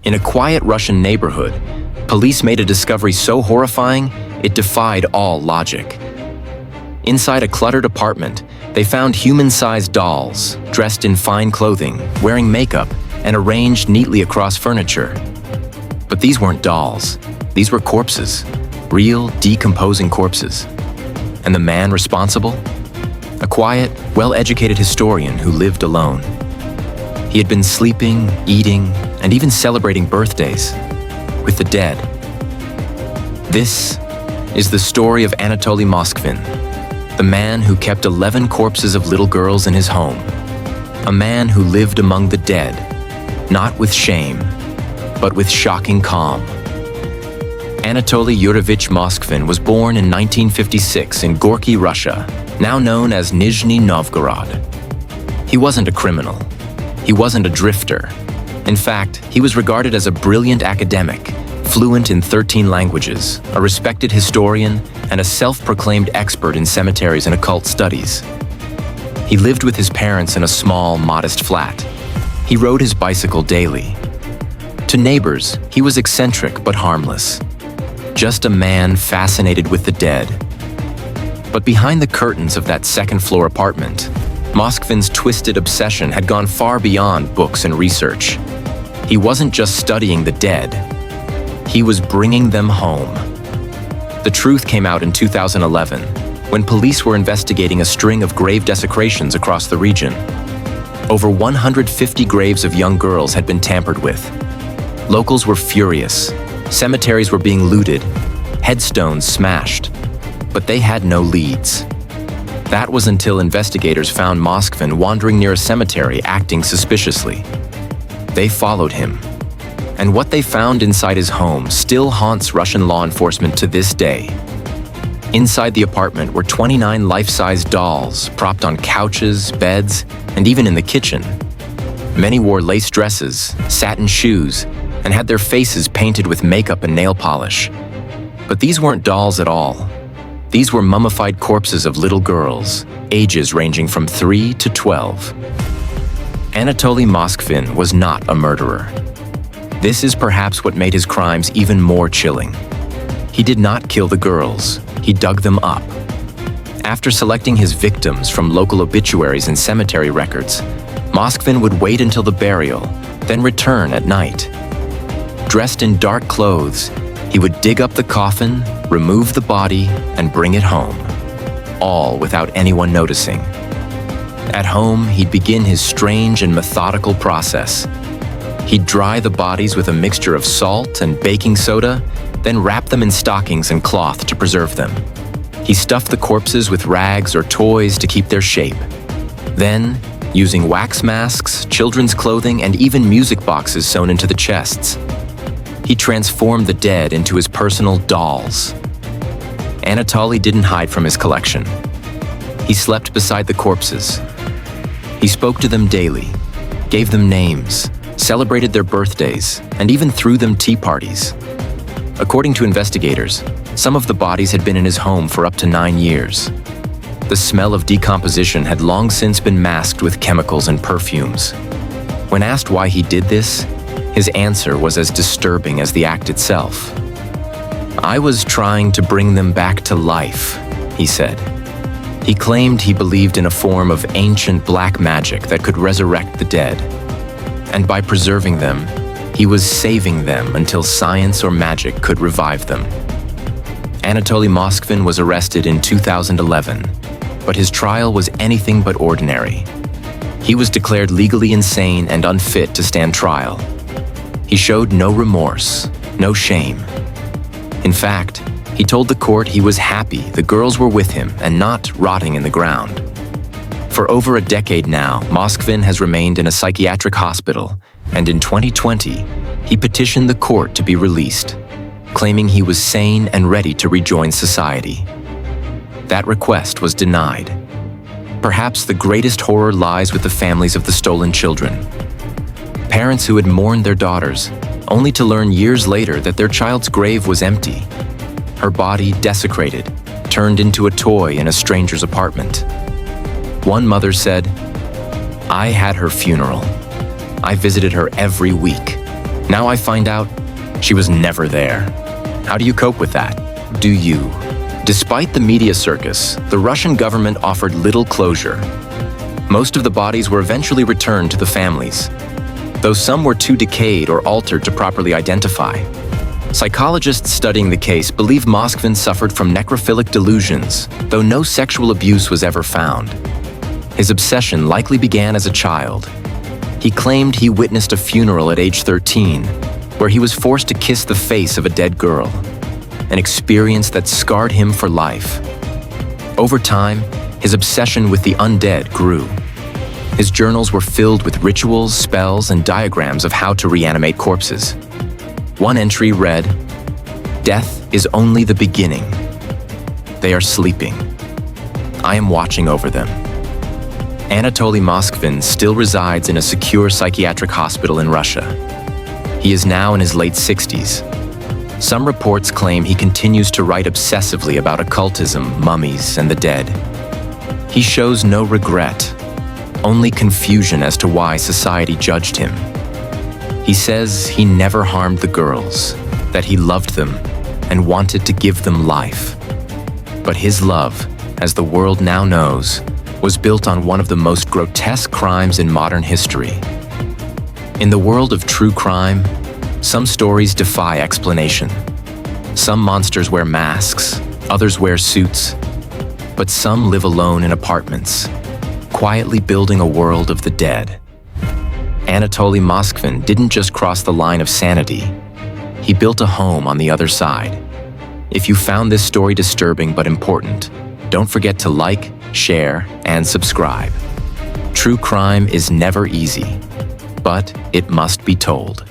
In a quiet Russian neighborhood, police made a discovery so horrifying, it defied all logic. Inside a cluttered apartment, they found human-sized dolls, dressed in fine clothing, wearing makeup, and arranged neatly across furniture. But these weren't dolls. These were corpses, real, decomposing corpses. And the man responsible? A quiet, well-educated historian who lived alone. He had been sleeping, eating, and even celebrating birthdays with the dead. This is the story of Anatoly Moskvin, the man who kept 11 corpses of little girls in his home. A man who lived among the dead, not with shame, but with shocking calm. Anatoly Yuryevich Moskvin was born in 1956 in Gorky, Russia, now known as Nizhny Novgorod. He wasn't a criminal. He wasn't a drifter. In fact, he was regarded as a brilliant academic, fluent in 13 languages, a respected historian, and a self-proclaimed expert in cemeteries and occult studies. He lived with his parents in a small, modest flat. He rode his bicycle daily. To neighbors, he was eccentric but harmless. Just a man fascinated with the dead. But behind the curtains of that second-floor apartment, Moskvin's twisted obsession had gone far beyond books and research. He wasn't just studying the dead. He was bringing them home. The truth came out in 2011, when police were investigating a string of grave desecrations across the region. Over 150 graves of young girls had been tampered with. Locals were furious. Cemeteries were being looted, headstones smashed, but they had no leads. That was until investigators found Moskvin wandering near a cemetery acting suspiciously. They followed him, and what they found inside his home still haunts Russian law enforcement to this day. Inside the apartment were 29 life-size dolls propped on couches, beds, and even in the kitchen. Many wore lace dresses, satin shoes, and had their faces painted with makeup and nail polish. But these weren't dolls at all. These were mummified corpses of little girls, ages ranging from 3 to 12. Anatoly Moskvin was not a murderer. This is perhaps what made his crimes even more chilling. He did not kill the girls, he dug them up. After selecting his victims from local obituaries and cemetery records, Moskvin would wait until the burial, then return at night. Dressed in dark clothes, he would dig up the coffin, remove the body, and bring it home, all without anyone noticing. At home, he'd begin his strange and methodical process. He'd dry the bodies with a mixture of salt and baking soda, then wrap them in stockings and cloth to preserve them. He stuffed the corpses with rags or toys to keep their shape. Then, using wax masks, children's clothing, and even music boxes sewn into the chests, he transformed the dead into his personal dolls. Anatoly didn't hide from his collection. He slept beside the corpses. He spoke to them daily, gave them names, celebrated their birthdays, and even threw them tea parties. According to investigators, some of the bodies had been in his home for up to 9 years. The smell of decomposition had long since been masked with chemicals and perfumes. When asked why he did this, his answer was as disturbing as the act itself. "I was trying to bring them back to life," he said. He claimed he believed in a form of ancient black magic that could resurrect the dead. And by preserving them, he was saving them until science or magic could revive them. Anatoly Moskvin was arrested in 2011, but his trial was anything but ordinary. He was declared legally insane and unfit to stand trial. He showed no remorse, no shame. In fact, he told the court he was happy the girls were with him and not rotting in the ground. For over a decade now, Moskvin has remained in a psychiatric hospital, and in 2020, he petitioned the court to be released, claiming he was sane and ready to rejoin society. That request was denied. Perhaps the greatest horror lies with the families of the stolen children. Parents who had mourned their daughters, only to learn years later that their child's grave was empty, her body desecrated, turned into a toy in a stranger's apartment. One mother said, "I had her funeral. I visited her every week. Now I find out she was never there. How do you cope with that? Do you? Despite the media circus, the Russian government offered little closure. Most of the bodies were eventually returned to the families, though some were too decayed or altered to properly identify. Psychologists studying the case believe Moskvin suffered from necrophilic delusions, though no sexual abuse was ever found. His obsession likely began as a child. He claimed he witnessed a funeral at age 13, where he was forced to kiss the face of a dead girl, an experience that scarred him for life. Over time, his obsession with the undead grew. His journals were filled with rituals, spells, and diagrams of how to reanimate corpses. One entry read, "Death is only the beginning. They are sleeping. I am watching over them." Anatoly Moskvin still resides in a secure psychiatric hospital in Russia. He is now in his late 60s. Some reports claim he continues to write obsessively about occultism, mummies, and the dead. He shows no regret, only confusion as to why society judged him. He says he never harmed the girls, that he loved them and wanted to give them life. But his love, as the world now knows, was built on one of the most grotesque crimes in modern history. In the world of true crime, some stories defy explanation. Some monsters wear masks, others wear suits, but some live alone in apartments, quietly building a world of the dead. Anatoly Moskvin didn't just cross the line of sanity. He built a home on the other side. If you found this story disturbing but important, don't forget to like, share, and subscribe. True crime is never easy, but it must be told.